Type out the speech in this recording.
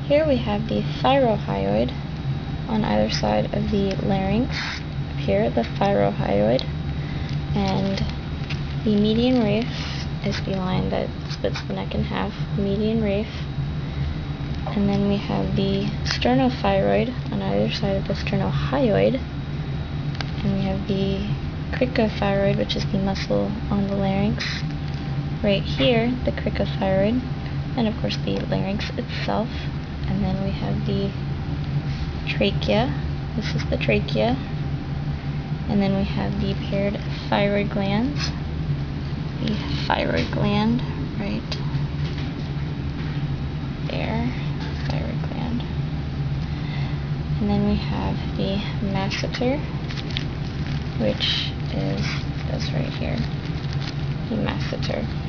Here we have the thyrohyoid on either side of the larynx. Up here, the thyrohyoid, and the median raphe is the line that splits the neck in half, median raphe. And then we have the sternothyroid on either side of the sternohyoid, and we have the cricothyroid, which is the muscle on the larynx. Right here, the cricothyroid, and of course the larynx itself. And then we have the trachea. This is the trachea. And then we have the paired thyroid glands. The thyroid gland right there. Thyroid gland. And then we have the masseter, which is this right here. The masseter.